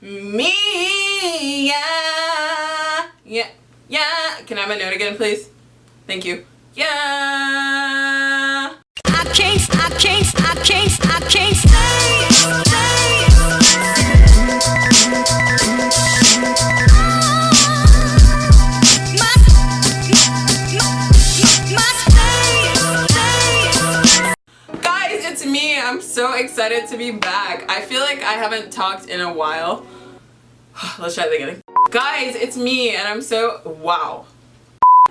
me. Yeah. Yeah. Yeah. Can I have my note again, please? Thank you. Yeah. I can't stay. Guys, it's me. I'm so excited to be back. I feel like I haven't talked in a while. Let's try that again. Guys, it's me and I'm so wow.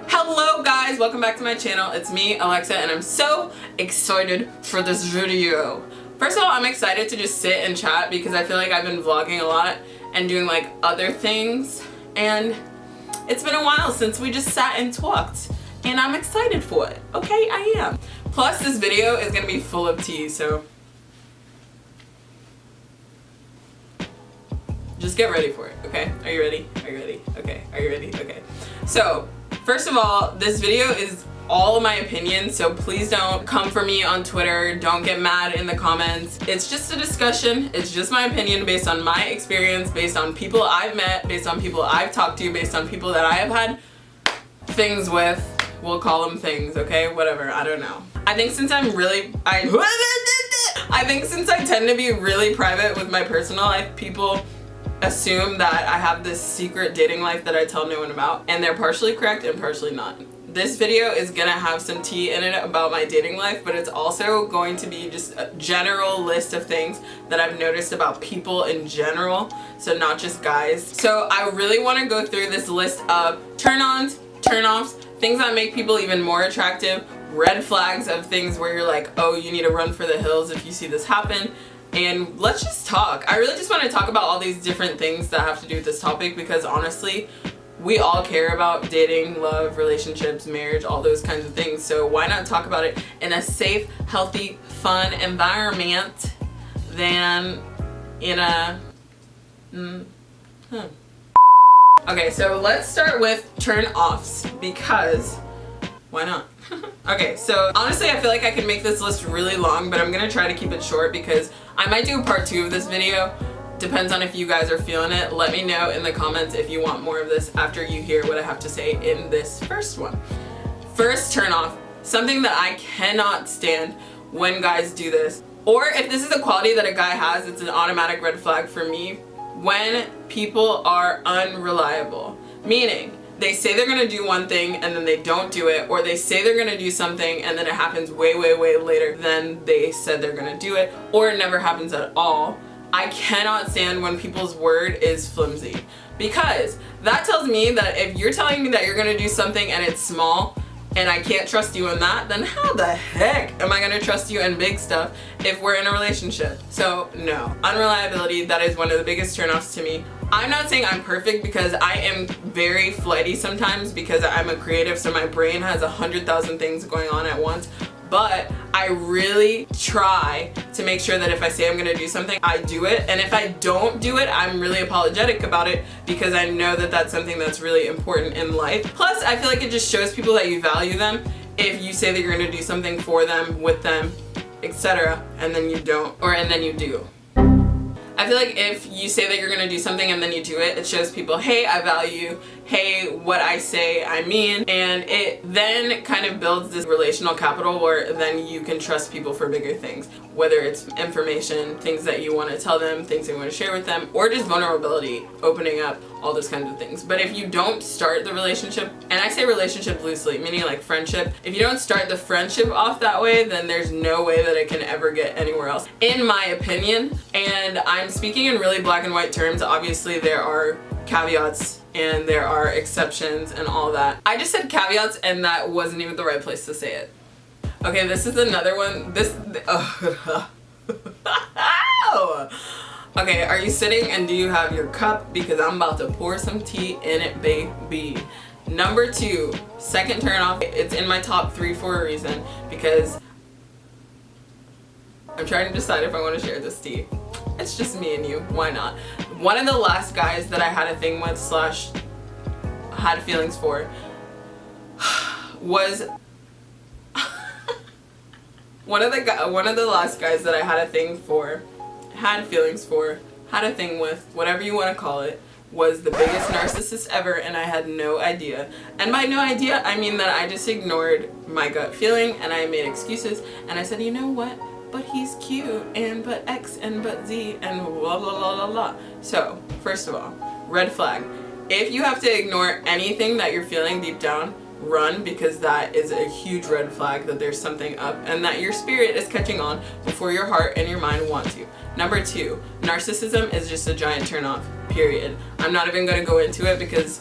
Hello guys, welcome back to my channel. It's me, Alexa, and I'm so excited for this video. First of all, I'm excited to just sit and chat because I feel like I've been vlogging a lot and doing like other things, and it's been a while since we just sat and talked, and I'm excited for it. Okay, I am. Plus, this video is gonna be full of tea, so just get ready for it, okay? Are you ready? Are you ready? Okay, are you ready? Okay. So, first of all, this video is all of my opinions, so please don't come for me on Twitter. Don't get mad in the comments. It's just a discussion. It's just my opinion based on my experience, based on people I've met, based on people I've talked to, based on people that I have had things with. We'll call them things, okay? Whatever, I don't know. I think since I'm really, I think since I tend to be really private with my personal life, people assume that I have this secret dating life that I tell no one about, and they're partially correct and partially not. This video is gonna have some tea in it about my dating life, but it's also going to be just a general list of things that I've noticed about people in general, so not just guys. So I really want to go through this list of turn-ons, turn-offs, things that make people even more attractive, red flags of things where you're like, oh, you need to run for the hills if you see this happen. And let's just talk. I really just want to talk about all these different things that have to do with this topic because honestly, we all care about dating, love, relationships, marriage, all those kinds of things. So why not talk about it in a safe, healthy, fun environment than in a... Okay, so let's start with turn-offs because why not? Okay, so honestly I feel like I could make this list really long, but I'm gonna try to keep it short because I might do a part 2 of this video. Depends on if you guys are feeling it. Let me know in the comments if you want more of this after you hear what I have to say in this first one. First turn off, something that I cannot stand when guys do this, or if this is a quality that a guy has, it's an automatic red flag for me, when people are unreliable. Meaning, they say they're gonna do one thing and then they don't do it, or they say they're gonna do something and then it happens way later than they said they're gonna do it, or it never happens at all. I cannot stand when people's word is flimsy, because that tells me that if you're telling me that you're gonna do something and it's small and I can't trust you in that, then how the heck am I gonna trust you in big stuff if we're in a relationship? So no, unreliability, that is one of the biggest turnoffs to me. I'm not saying I'm perfect because I am very flighty sometimes because I'm a creative, so my brain has 100,000 things going on at once. But I really try to make sure that if I say I'm gonna do something, I do it. And if I don't do it, I'm really apologetic about it because I know that that's something that's really important in life. Plus, I feel like it just shows people that you value them if you say that you're gonna do something for them, with them, etc. and then you don't, or and then you do. I feel like if you say that you're gonna do something and then you do it, it shows people, hey, I value you, hey, what I say I mean, and it then kind of builds this relational capital where then you can trust people for bigger things, whether it's information, things that you want to tell them, things you want to share with them, or just vulnerability, opening up, all those kinds of things. But if you don't start the relationship, and I say relationship loosely, meaning like friendship, if you don't start the friendship off that way, then there's no way that it can ever get anywhere else, in my opinion. And I'm speaking in really black and white terms. Obviously there are caveats and there are exceptions and all that. I just said caveats and that wasn't even the right place to say it. Okay, this is another one. Okay, are you sitting and do you have your cup? Because I'm about to pour some tea in it, baby. Number 2, second turn off. It's in my top 3 for a reason because I'm trying to decide if I want to share this tea. It's just me and you, why not? One of the last guys that I had a thing with slash had feelings for was one of the last guys that I had a thing for, had feelings for, had a thing with, whatever you want to call it, was the biggest narcissist ever, and I had no idea. And by no idea, I mean that I just ignored my gut feeling and I made excuses and I said, you know what, but he's cute, and but X and but Z and blah blah blah blah blah. So first of all, red flag. If you have to ignore anything that you're feeling deep down, run, because that is a huge red flag that there's something up and that your spirit is catching on before your heart and your mind want to. Number 2, narcissism is just a giant turn off, period. I'm not even going to go into it because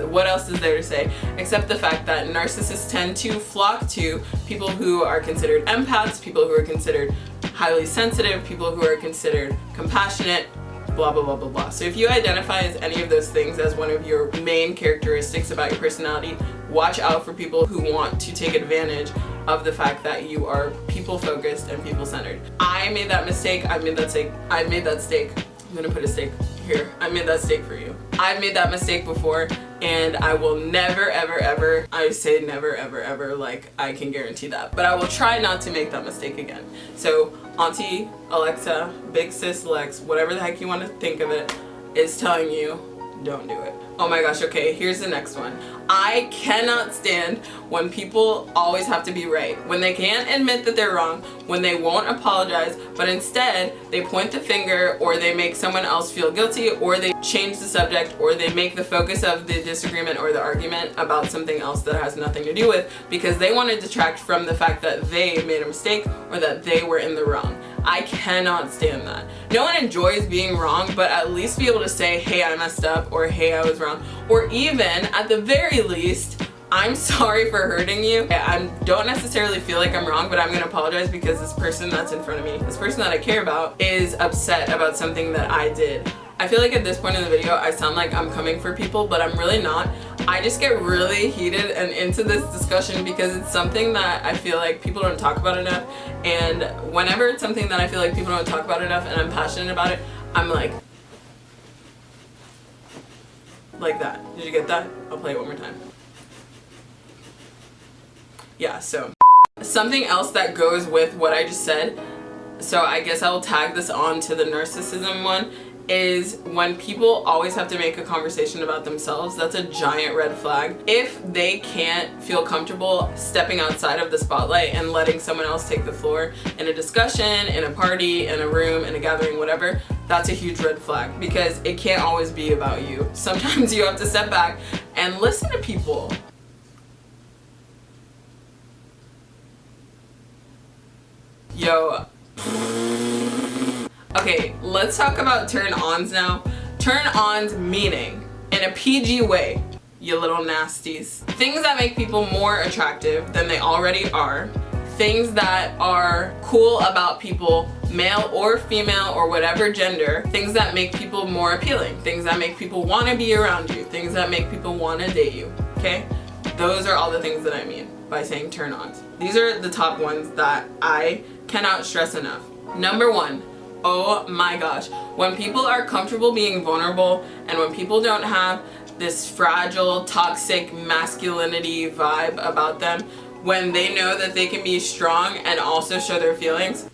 what else is there to say except the fact that narcissists tend to flock to people who are considered empaths, people who are considered highly sensitive, people who are considered compassionate, blah blah blah blah blah. So if you identify as any of those things as one of your main characteristics about your personality, watch out for people who want to take advantage of the fact that you are people focused and people centered. I made that mistake. I made that steak. I'm gonna put a steak here. I made that steak for you. I've made that mistake before, and I will never ever ever, I say never ever ever like I can guarantee that, but I will try not to make that mistake again. So Auntie Alexa, Big Sis Lex, whatever the heck you want to think of it, is telling you don't do it. Oh my gosh, okay, here's the next one. I cannot stand when people always have to be right, when they can't admit that they're wrong, when they won't apologize, but instead they point the finger, or they make someone else feel guilty, or they change the subject, or they make the focus of the disagreement or the argument about something else that has nothing to do with, because they want to detract from the fact that they made a mistake or that they were in the wrong. I cannot stand that. No one enjoys being wrong, but at least be able to say, hey, I messed up, or hey, I was wrong, or even at the very least, I'm sorry for hurting you. I don't necessarily feel like I'm wrong, but I'm gonna apologize because this person that's in front of me, this person that I care about, is upset about something that I did. I feel like at this point in the video, I sound like I'm coming for people, but I'm really not. I just get really heated and into this discussion because it's something that I feel like people don't talk about enough. And whenever it's something that I feel like people don't talk about enough and I'm passionate about it, I'm like that. Did you get that? I'll play it one more time. Yeah, so something else that goes with what I just said, so I guess I'll tag this on to the narcissism one, is when people always have to make a conversation about themselves. That's a giant red flag. If they can't feel comfortable stepping outside of the spotlight and letting someone else take the floor in a discussion, in a party, in a room, in a gathering, whatever, that's a huge red flag, because it can't always be about you. Sometimes you have to step back and listen to people. Yo. Okay, let's talk about turn-ons now. Turn-ons meaning, in a PG way, you little nasties. Things that make people more attractive than they already are. Things that are cool about people, male or female or whatever gender. Things that make people more appealing. Things that make people want to be around you. Things that make people want to date you, okay? Those are all the things that I mean by saying turn-ons. These are the top ones that I cannot stress enough. Number 1. Oh my gosh, when people are comfortable being vulnerable, and when people don't have this fragile, toxic masculinity vibe about them, when they know that they can be strong and also show their feelings,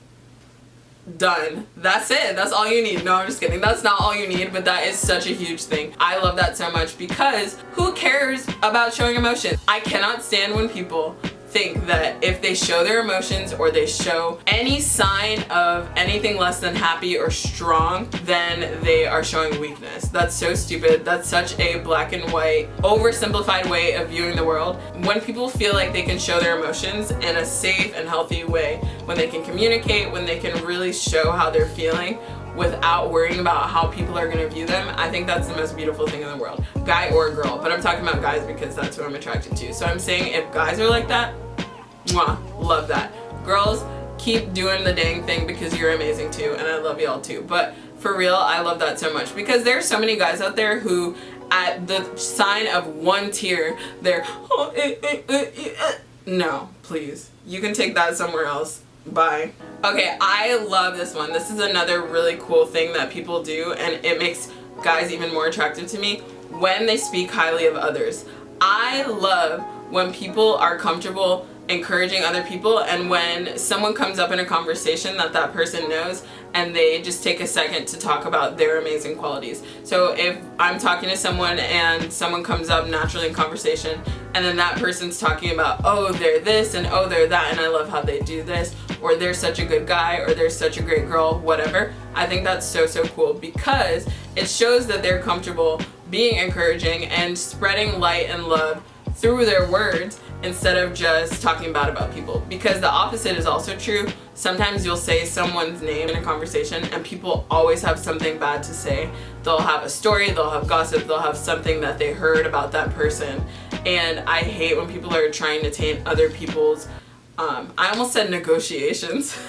done. That's it. That's all you need. No, I'm just kidding. That's not all you need, but that is such a huge thing. I love that so much, because who cares about showing emotion? I cannot stand when people think that if they show their emotions or they show any sign of anything less than happy or strong, then they are showing weakness. That's so stupid. That's such a black and white, oversimplified way of viewing the world. When people feel like they can show their emotions in a safe and healthy way, when they can communicate, when they can really show how they're feeling without worrying about how people are going to view them, I think that's the most beautiful thing in the world. Guy or girl, but I'm talking about guys because that's who I'm attracted to. So I'm saying if guys are like that, mwah, love that. Girls, keep doing the dang thing because you're amazing too, and I love y'all too. But for real, I love that so much, because there's so many guys out there who at the sign of one tear, they're no, please. You can take that somewhere else. Bye. Okay, I love this one. This is another really cool thing that people do, and it makes guys even more attractive to me, when they speak highly of others. I love when people are comfortable encouraging other people, and when someone comes up in a conversation that that person knows and they just take a second to talk about their amazing qualities. So if I'm talking to someone and someone comes up naturally in conversation, and then that person's talking about, oh, they're this and oh, they're that, and I love how they do this, or they're such a good guy, or they're such a great girl, whatever, I think that's so cool, because it shows that they're comfortable being encouraging and spreading light and love through their words instead of just talking bad about people. Because the opposite is also true. Sometimes you'll say someone's name in a conversation and people always have something bad to say. They'll have a story, they'll have gossip, they'll have something that they heard about that person. And I hate when people are trying to taint other people's, I almost said negotiations.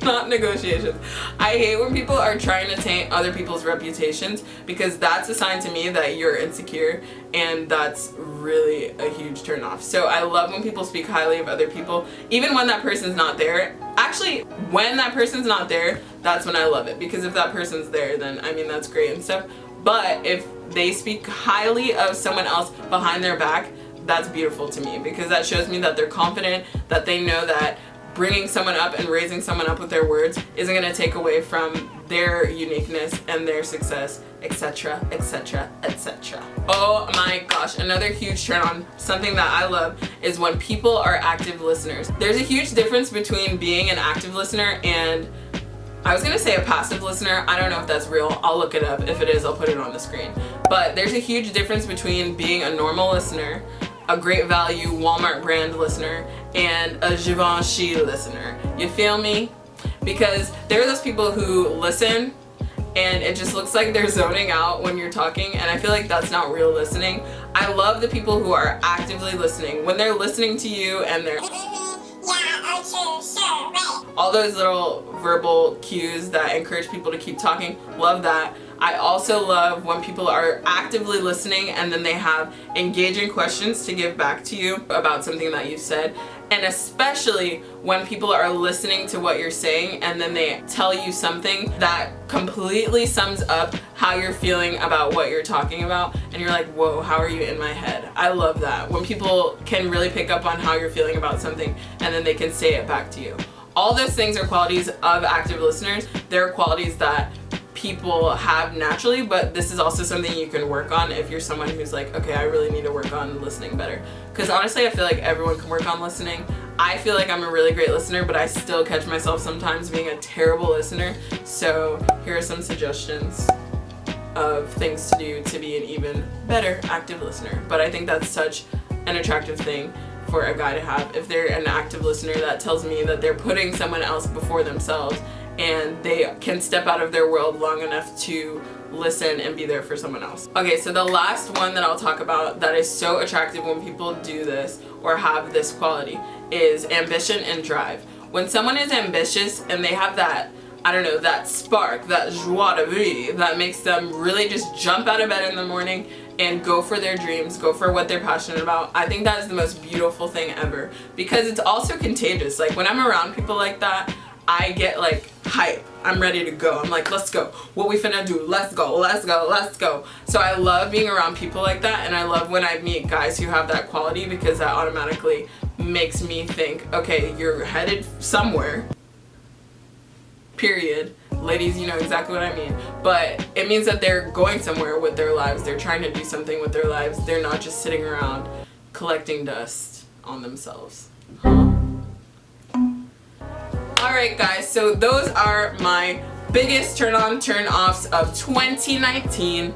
Not negotiations. I hate when people are trying to taint other people's reputations, because that's a sign to me that you're insecure, and that's really a huge turn off. So I love when people speak highly of other people, even when that person's not there. Actually, when that person's not there, that's when I love it, because if that person's there, then I mean, that's great and stuff. But if they speak highly of someone else behind their back, that's beautiful to me, because that shows me that they're confident, that they know that bringing someone up and raising someone up with their words isn't going to take away from their uniqueness and their success, etc, etc, etc. Oh my gosh, another huge turn on, something that I love, is when people are active listeners. There's a huge difference between being an active listener and, I was gonna say a passive listener. I don't know if that's real. I'll look it up. If it is, I'll put it on the screen. But there's a huge difference between being a normal listener, a great value Walmart brand listener, and a Givenchy listener. You feel me? Because there are those people who listen and it just looks like they're zoning out when you're talking, and I feel like that's not real listening. I love the people who are actively listening. When they're listening to you and they're all those little verbal cues that encourage people to keep talking, love that. I also love when people are actively listening and then they have engaging questions to give back to you about something that you said. And especially when people are listening to what you're saying and then they tell you something that completely sums up how you're feeling about what you're talking about, and you're like, whoa, how are you in my head? I love that. When people can really pick up on how you're feeling about something and then they can say it back to you. All those things are qualities of active listeners. They're qualities that people have naturally, but this is also something you can work on if you're someone who's like, okay, I really need to work on listening better. Because honestly, I feel like everyone can work on listening. I feel like I'm a really great listener, but I still catch myself sometimes being a terrible listener. So here are some suggestions of things to do to be an even better active listener. But I think that's such an attractive thing for a guy to have. If they're an active listener, that tells me that they're putting someone else before themselves, and they can step out of their world long enough to listen and be there for someone else. Okay, so the last one that I'll talk about that is so attractive when people do this or have this quality is ambition and drive. When someone is ambitious and they have that, I don't know, that spark, that joie de vivre that makes them really just jump out of bed in the morning and go for their dreams, go for what they're passionate about. I think that is the most beautiful thing ever, because it's also contagious. Like when I'm around people like that, I get like hype. I'm ready to go. I'm like, let's go. What we finna do? Let's go, let's go, let's go. So I love being around people like that, and I love when I meet guys who have that quality, because that automatically makes me think, okay, you're headed somewhere. Period. Ladies, you know exactly what I mean. But it means that they're going somewhere with their lives. They're trying to do something with their lives. They're not just sitting around collecting dust on themselves. Huh? Alright guys, so those are my biggest turn-on, turn-offs of 2019.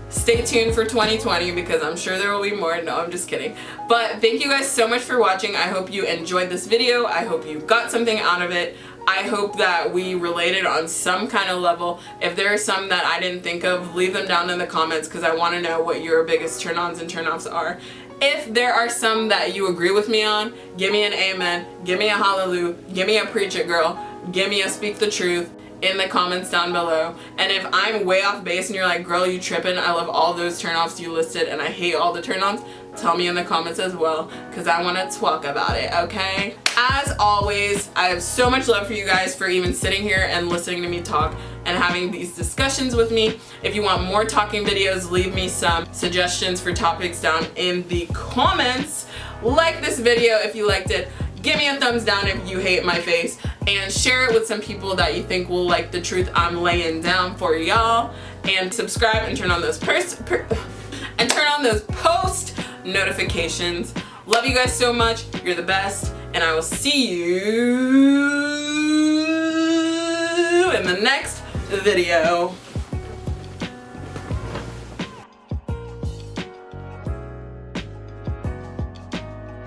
Stay tuned for 2020 because I'm sure there will be more. No, I'm just kidding. But thank you guys so much for watching. I hope you enjoyed this video. I hope you got something out of it. I hope that we related on some kind of level. If there are some that I didn't think of, leave them down in the comments because I want to know what your biggest turn-ons and turn-offs are. If there are some that you agree with me on, give me an amen, give me a hallelujah, give me a preach it girl, give me a speak the truth in the comments down below. And if I'm way off base and you're like, girl, you tripping, I love all those turn-offs you listed and I hate all the turn-ons, tell me in the comments as well because I want to talk about it, okay? As always, I have so much love for you guys for even sitting here and listening to me talk and having these discussions with me. If you want more talking videos, leave me some suggestions for topics down in the comments. Like this video if you liked it. Give me a thumbs down if you hate my face. and share it with some people that you think will like the truth I'm laying down for y'all. And subscribe and turn on those post notifications. Love you guys so much. You're the best, and I will see you in the next video.